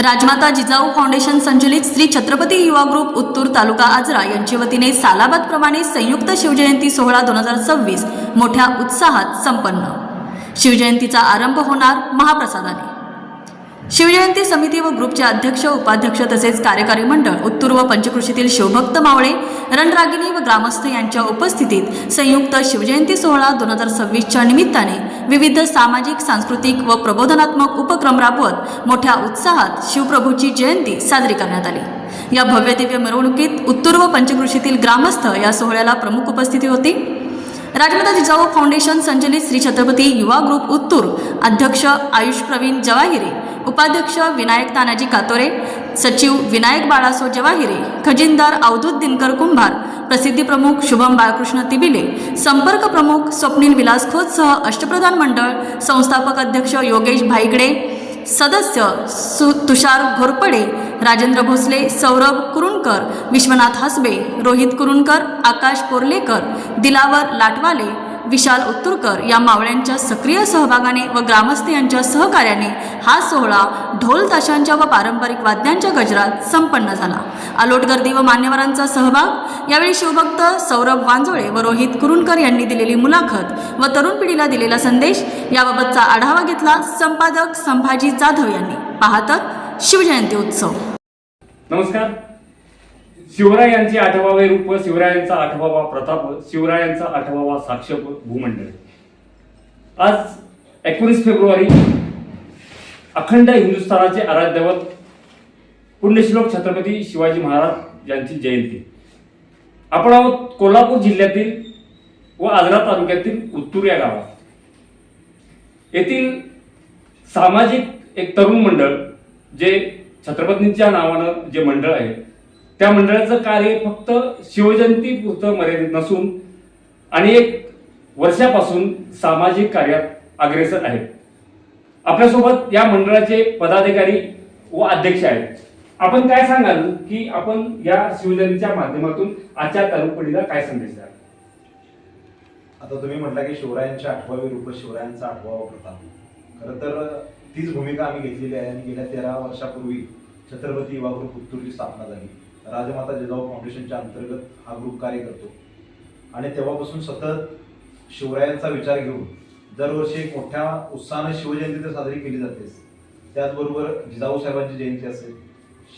राजमाता Jijau foundation संचलित श्री छत्रपती युवा group Uttur तालुका आजरा यांच्या वतीने सालाबाद प्रमाणे संयुक्त शिवजयंती सोहळा 2026 मोठ्या उत्साहात संपन्न। शिवजयंतीचा आरंभ होणार महाप्रसादाने। शिवजयंती समिती व ग्रुपचे अध्यक्ष उपाध्यक्ष तसेच कार्यकारी मंडळ उत्तूर व पंचकृषीतील शिवभक्त मावळे रणरागिणी व ग्रामस्थ यांच्या उपस्थितीत संयुक्त शिवजयंती सोहळा 2026च्या निमित्ताने विविध सामाजिक सांस्कृतिक व प्रबोधनात्मक उपक्रम राबवत मोठ्या उत्साहात शिवप्रभूची जयंती साजरी करण्यात आली। या भव्य दिव्य मिरवणुकीत उत्तूर व पंचकृषीतील ग्रामस्थ या सोहळ्याला प्रमुख उपस्थिती होती। राजमाता जिजाऊ फाउंडेशन संचलित श्री छत्रपती युवा ग्रुप उत्तूर अध्यक्ष आयुष प्रवीण जवाहिरे, उपाध्यक्ष विनायक तानाजी कातोरे, सचिव विनायक बाळासो जवाहिरे, खजिनदार अवधूत दिनकर कुंभार, प्रसिद्धी प्रमुख शुभम बाळकृष्ण तिबिले, संपर्क प्रमुख स्वप्नील विलास खोतसह अष्टप्रधान मंडळ, संस्थापक अध्यक्ष योगेश भाईगडे, सदस्य तुषार घोरपडे, राजेंद्र भोसले, सौरभ कुरुणकर, विश्वनाथ हसबे, रोहित कुरुणकर, आकाश पोर्लेकर, दिलावर लाटवाले, विशाल उत्तुरकर या मावळ्यांच्या सक्रिय सहभागाने व ग्रामस्थ यांच्या सहकार्याने हा सोहळा ढोल ताशांच्या व पारंपरिक वाद्यांच्या गजरात संपन्न झाला। अलोट गर्दी व मान्यवरांचा सहभाग। यावेळी शिवभक्त सौरभ वांजोळे व रोहित कुरुणकर यांनी दिलेली मुलाखत व तरुण पिढीला दिलेला संदेश याबाबतचा आढावा घेतला संपादक संभाजी जाधव यांनी। पाहतात शिवजयंती उत्सव। नमस्कार। शिवरायांचे 8वे रूप, शिवरायांचा 8वा प्रताप, शिवरायांचा 8वा साक्ष भूमंडळ। आज 19 फेब्रुवारी अखंड हिंदुस्थानाचे आराध्यदैवत पुण्यश्लोक छत्रपती शिवाजी महाराज यांची जयंती। आपण आहोत कोल्हापूर जिल्ह्यातील व आजरा तालुक्यातील उत्तूर या गावात। येथील सामाजिक एक तरुण मंडळ जे छत्रपतींच्या नावानं जे मंडळ आहे त्या मंडळाचं कार्य फक्त शिवजयंती पुरतं मर्यादित नसून अनेक वर्षापासून सामाजिक कार्यात अग्रेसर आहेत। आपल्यासोबत या मंडळाचे पदाधिकारी व अध्यक्ष आहेत। आपण काय सांगाल की आपण या शिवजयंतीच्या माध्यमातून आजच्या तरुण पिढीला काय संदेश द्याल? आता तुम्ही म्हटलं की शिवरायांचे 8वे रूप, शिवरायांचा 8वा प्रताप। खरं तर तीच भूमिका आम्ही घेतलेली आहे आणि गेल्या 13 वर्षापूर्वी छत्रपती युवा ग्रुप उत्तूरची स्थापना झाली। राजमाता जिजाऊ फाउंडेशनच्या अंतर्गत हा ग्रुप कार्य करतो आणि तेव्हापासून सतत शिवरायांचा विचार घेऊन दरवर्षी एक मोठ्या उत्साहाने शिवजयंती तर साजरी केली जातेच, त्याचबरोबर जिजाऊ साहेबांची जयंती असेल,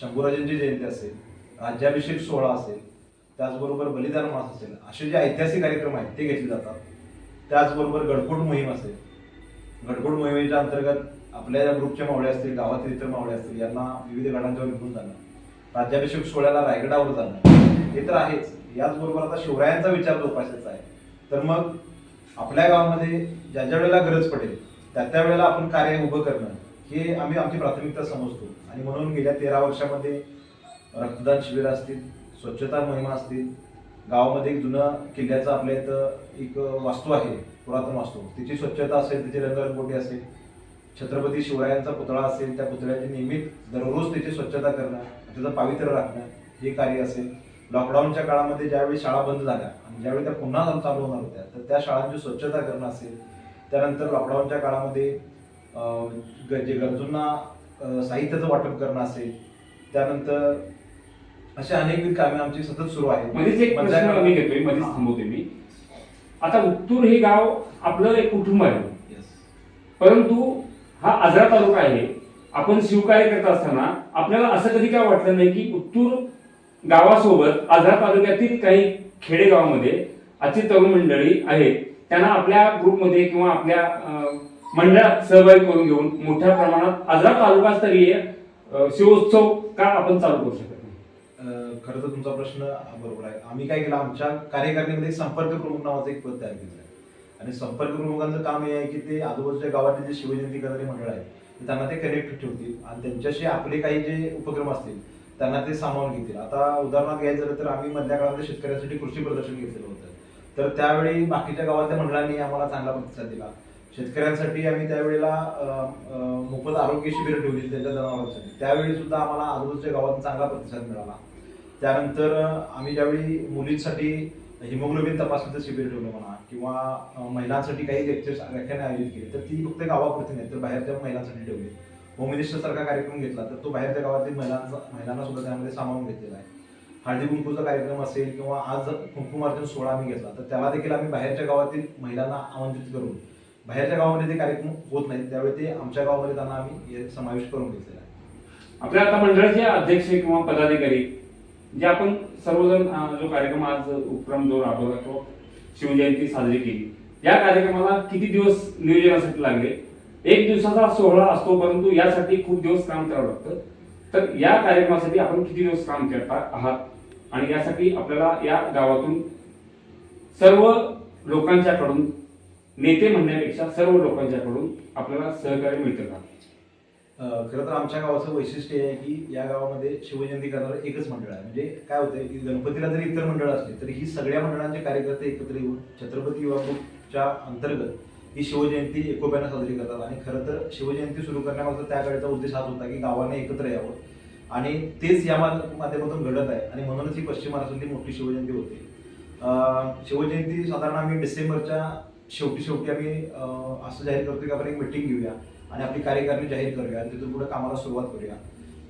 शंभूराजांची जयंती असेल, राज्याभिषेक सोहळा असेल, त्याचबरोबर बलिदान मास असेल, असे जे ऐतिहासिक कार्यक्रम आहेत ते घेतले जातात। त्याचबरोबर गडकोट मोहीम असेल, गडकोट मोहिमेच्या अंतर्गत आपल्या या ग्रुपचे मावळे असतील, गावातील इतर मावळे असतील, यांना विविध गटांच्यावर घेऊन जाणं, राज्याभिषेक सोहळ्याला रायगडावर जाणं हे तर आहेच। याचबरोबर आता शिवरायांचा विचार जोपासायचा आहे, तर मग आपल्या गावामध्ये ज्या ज्या वेळेला गरज पडेल त्या वेळेला आपण कार्य उभं करणं हे आम्ही आमची प्राथमिकता समजतो। आणि म्हणून गेल्या 13 वर्षामध्ये रक्तदान शिबिर असतील, स्वच्छता मोहिमा असतील, गावामध्ये एक जुनं किल्ल्याचं आपल्या इथं एक वास्तू आहे, पुरातन वास्तू, तिची स्वच्छता असेल, तिची रंगरंगोटी असेल, छत्रपती शिवरायांचा पुतळा असेल, त्या पुतळ्याची नियमित दररोज त्याची स्वच्छता करणं, त्याचं पावित्र्य राखणं हे कार्य असेल। लॉकडाऊनच्या काळामध्ये ज्यावेळी शाळा बंद झाल्या आणि ज्यावेळी त्या पुन्हा चालू होणार होत्या तर त्या शाळांची स्वच्छता करणं असेल। त्यानंतर लॉकडाऊनच्या काळामध्ये जे गरजूंना साहित्याचं वाटप करणं असेल। त्यानंतर असे अनेकविध कामे आमची सतत सुरू आहेत। मध्येच एक प्रश्न आम्ही घेतोय, मध्येच थांबवते मी। आता उत्तूर हे गाव आपलं एक कुटुंब आहे, परंतु हा आजरा तालुका आहे। आपण शिवकार्य करत असताना आपल्याला असं कधी काय वाटलं नाही की उत्तूर गावासोबत आजरा तालुक्यातील काही खेडेगावामध्ये अशी तरुण मंडळी आहेत त्यांना आपल्या ग्रुपमध्ये किंवा आपल्या मंडळात सहभागी करून घेऊन मोठ्या प्रमाणात आजरा तालुकास्तरीय शिवोत्सव का आपण चालू करू शकत नाही? खरं तर तुमचा प्रश्न बरोबर आहे। आम्ही काय केलं, आमच्या कार्यकारिणीमध्ये संपर्क प्रमुख नावाचं एक पद तयार केलं आहे आणि संपर्क प्रमुखांचं काम हे आहे की ते आजूबाजूच्या गावातील जे शिवजयंती करणारे मंडळ आहे त्यांना ते कनेक्ट ठेवतील आणि त्यांच्याशी आपले काही जे उपक्रम असतील त्यांना ते सामावून घेतील। आता उदाहरणार्थ घ्यायचं झालं तर आम्ही मधल्या काळामध्ये शेतकऱ्यांसाठी कृषी प्रदर्शन घेतलेलं होतं, तर त्यावेळी बाकीच्या गावातल्या मंडळांनी आम्हाला चांगला प्रतिसाद दिला। शेतकऱ्यांसाठी आम्ही त्यावेळेला मोफत आरोग्य शिबिर ठेवली त्यांच्या जनावरांसाठी, त्यावेळी सुद्धा आम्हाला आजूबाजूच्या गावातून चांगला प्रतिसाद मिळाला। त्यानंतर आम्ही ज्यावेळी मुलींसाठी हिमोग्लोबिन तपासणीचं शिबिर ठेवलं म्हणा किंवा महिलांसाठी काही लेक्चर्स व्याख्याने आयोजित केली तर ती फक्त गावापुरती नाही तर बाहेरच्या महिलांसाठी ठेवली। होम मिनिस्टर सारखा कार्यक्रम घेतला तर तो बाहेरच्या गावातील महिलांना सुद्धा त्यामध्ये सामावून घेतलेला आहे. हळदी कुंकूचा कार्यक्रम असेल किंवा आज कुंकुमार्चन सोहळा आम्ही घेतला तर त्याला देखील आम्ही बाहेरच्या गावातील महिलांना आमंत्रित करून बाहेरच्या गावामध्ये ते कार्यक्रम होत नाहीत त्यावेळी ते आमच्या गावामध्ये त्यांना आम्ही समावेश करून घेतलेला आहे. आपल्या आता मंडळाचे अध्यक्ष किंवा पदाधिकारी जे आपण सर्वजण जो कार्यक्रम आज उपक्रम जो राबवला तो शिवजयंती साजरी केली, या कार्यक्रमाला किती दिवस नियोजनासाठी लागले? एक दिवसाचा सोहळा असतो परंतु यासाठी खूप दिवस काम करावं लागतं. तर या कार्यक्रमासाठी आपण किती दिवस काम करता आहात आणि यासाठी आपल्याला या गावातून सर्व लोकांच्याकडून, नेते म्हणण्यापेक्षा सर्व लोकांच्याकडून आपल्याला सहकार्य मिळतं का? खरं तर आमच्या गावाचं वैशिष्ट्य आहे की या गावामध्ये शिवजयंती करणारं एकच मंडळ आहे. म्हणजे काय होतंय की गणपतीला जरी इतर मंडळ असले तरी ही सगळ्या मंडळांचे कार्यकर्ते एकत्र येऊन छत्रपती युवा ग्रुपच्या अंतर्गत ही शिवजयंती एकोप्यानं साजरी करतात. आणि खरं तर शिवजयंती सुरू करण्यामागचा त्यावेळेचा उद्देश हाच होता की गावाने एकत्र यावं आणि तेच या माध्यमातून घडत आहे आणि म्हणूनच ही पश्चिम महाराष्ट्रातली मोठी शिवजयंती होते. शिवजयंती साधारण आम्ही डिसेंबरच्या शेवटी आम्ही असं जाहीर करतो की आपण एक मिटिंग घेऊया आणि आपली कार्यकारिणी जाहीर करूया आणि तिथून पुढे कामाला सुरुवात करूया.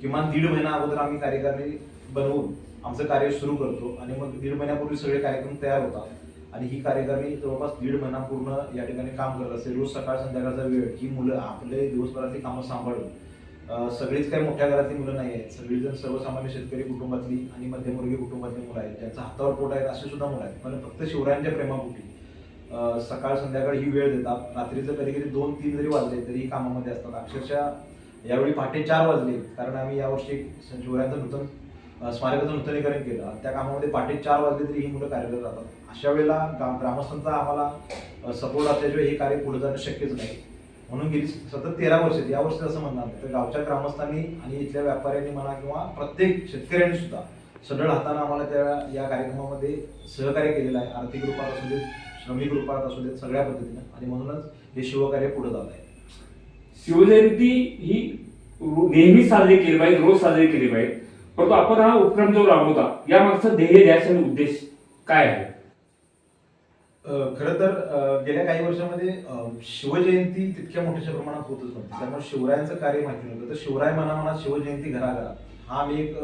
किमान 1.5 महिना अगोदर आम्ही कार्यकारिणी बनवून आमचं कार्य सुरू करतो आणि मग 1.5 महिन्यापूर्वी सगळे कार्यक्रम तयार होतात आणि ही कार्यकारिणी जवळपास 1.5 महिना पूर्ण या ठिकाणी काम करत असते. रोज सकाळ संध्याकाळचा वेळ ही मुलं आपले दिवसभरातली कामं सांभाळून, सगळीच काही मोठ्या घरातली मुलं नाही आहेत, सगळीजण सर्वसामान्य शेतकरी कुटुंबातली आणि मध्यमवर्गीय कुटुंबातली मुलं आहेत, ज्यांचा हातावर पोट आहेत असे सुद्धा मुलं आहेत. पण फक्त शिवरायांच्या प्रेमापोटी सकाळ संध्याकाळ ही वेळ देतात. रात्रीचं कधी कधी 2-3 जरी वाजले तरी ही कामामध्ये असतात. अक्षरशः यावेळी पहाटे 4 वाजले कारण आम्ही यावर्षी शिवरायांचं स्मारकाचं नूतनीकरण केलं. त्या कामामध्ये पहाटे 4 वाजले तरी ही मुलं कार्यरत राहतात. अशा वेळेला ग्रामस्थांचा आम्हाला सपोर्ट असल्याशिवाय हे कार्य पुढे जाणं शक्यच नाही. म्हणून गेली सतत 13 वर्ष या वर्षी असं म्हणणार तर गावच्या ग्रामस्थांनी आणि इथल्या व्यापाऱ्यांनी म्हणा किंवा प्रत्येक शेतकऱ्यांनी सुद्धा सढळ हाताने आम्हाला त्या या कार्यक्रमामध्ये सहकार्य केलेलं आहे. आर्थिक रूपात असू देत, श्रमिक रूपात असू देत, सगळ्या पद्धतीने. आणि म्हणूनच हे शिवकार्य पुढे जात आहे. शिवजयंती ही नेहमी साजरी केली पाहिजे, रोज साजरी केली पाहिजे, परंतु आपण हा उपक्रम जो राबवता या मागचा ध्येय ध्यास आणि उद्देश काय आहे? खरं तर गेल्या काही वर्षामध्ये शिवजयंती तितक्या मोठ्या प्रमाणात होतच नव्हती. त्यामुळे शिवरायांचं कार्य माहिती नव्हतं. तर शिवराय मनामनात शिवजयंती घराघरात हा आम्ही एक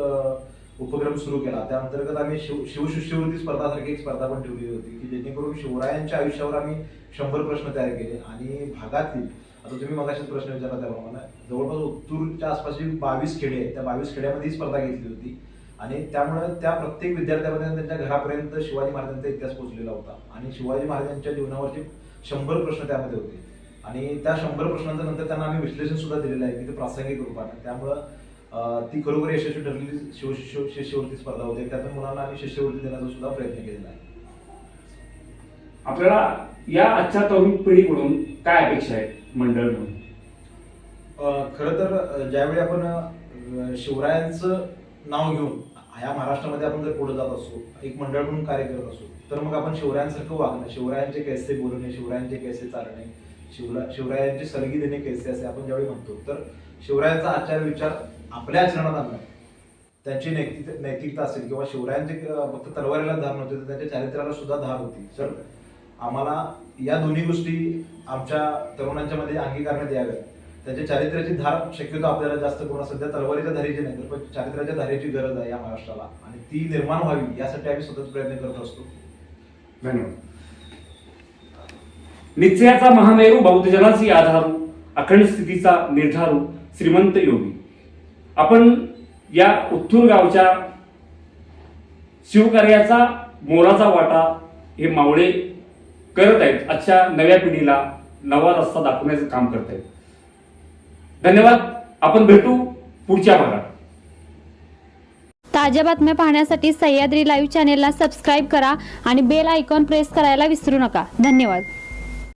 उपक्रम सुरू केला. त्या अंतर्गत आम्ही शिवशिष्यवृत्ती स्पर्धासारखी एक स्पर्धा पण ठेवली होती की जेणेकरून शिवरायांच्या आयुष्यावर आम्ही 100 प्रश्न तयार केले आणि भागातील, आता तुम्ही मगाशीच प्रश्न विचारला त्याप्रमाणे जवळपास उत्तूरच्या आसपासची 22 खेडे आहेत. त्या 22 खेड्यामध्ये ही स्पर्धा घेतली होती आणि त्यामुळे त्या प्रत्येक विद्यार्थ्यामध्ये त्यांच्या घरापर्यंत शिवाजी महाराजांचा इतिहास पोहोचलेला होता आणि शिवाजी महाराजांच्या जीवनावरचे 100 प्रश्न त्यामध्ये होते. आणि त्या 100 प्रश्नांच्या नंतर त्यांना आम्ही विश्लेषण सुद्धा दिलेलं आहे की ते प्रासंगिक रूपात. त्यामुळं ती खरोखर यशस्वी ठरलेली शिष्यवृत्ती स्पर्धा होती. त्यातून मुलांना आम्ही शिष्यवृत्ती देण्याचा सुद्धा प्रयत्न केलेला आहे. आपल्याला या आजच्या तरुण पिढीकडून काय अपेक्षा आहेत मंडळ म्हणून? खरं तर ज्यावेळी आपण शिवरायांचं नाव घेऊन या महाराष्ट्रामध्ये आपण जर पुढे जात असो, एक मंडळ म्हणून कार्य करत असो, तर मग आपण शिवरायांसारखं वागणं, शिवरायांचे कैसे बोलणे, शिवरायांचे कैसे चालणे, शिवरायांचे सलगी देणे कैसे असे आपण ज्यावेळी म्हणतो, तर शिवरायांचा आचार विचार आपल्या आचरणात आणणं, त्यांची नैतिकता असेल किंवा शिवरायांचे फक्त तलवारीला धार नव्हते तर त्यांच्या चारित्र्याला सुद्धा धार होती. तर आम्हाला या दोन्ही गोष्टी आमच्या तरुणांच्या मध्ये अंगीकारण्यात याव्यात. त्यांच्या चारित्र्याची धार शक्यतो आपल्याला जास्त करून सध्या तलवारीच्या धारेची नाही तर पण चारित्र्याच्या धारेची गरज आहे या महाराष्ट्राला आणि ती निर्माण व्हावी यासाठी आम्ही सतत प्रयत्न करत असतो. धन्यवाद. निश्चयाचा महामेरू बौद्धजनासी आधारू, अखंड स्थितीचा निर्धारू, श्रीमंत योगी. आपण या उत्तूर गावच्या शिवकार्याचा मोलाचा वाटा हे मावळे करत आहेत. आजच्या नव्या पिढीला नवा रस्ता दाखवण्याचं काम करत आहेत. धन्यवाद. आपण भेटू पुढच्या भागात. ताज्या बातम्या पाहण्यासाठी सह्याद्री लाईव्ह चॅनेलला सबस्क्राईब करा आणि बेल आयकॉन प्रेस करायला विसरू नका. धन्यवाद.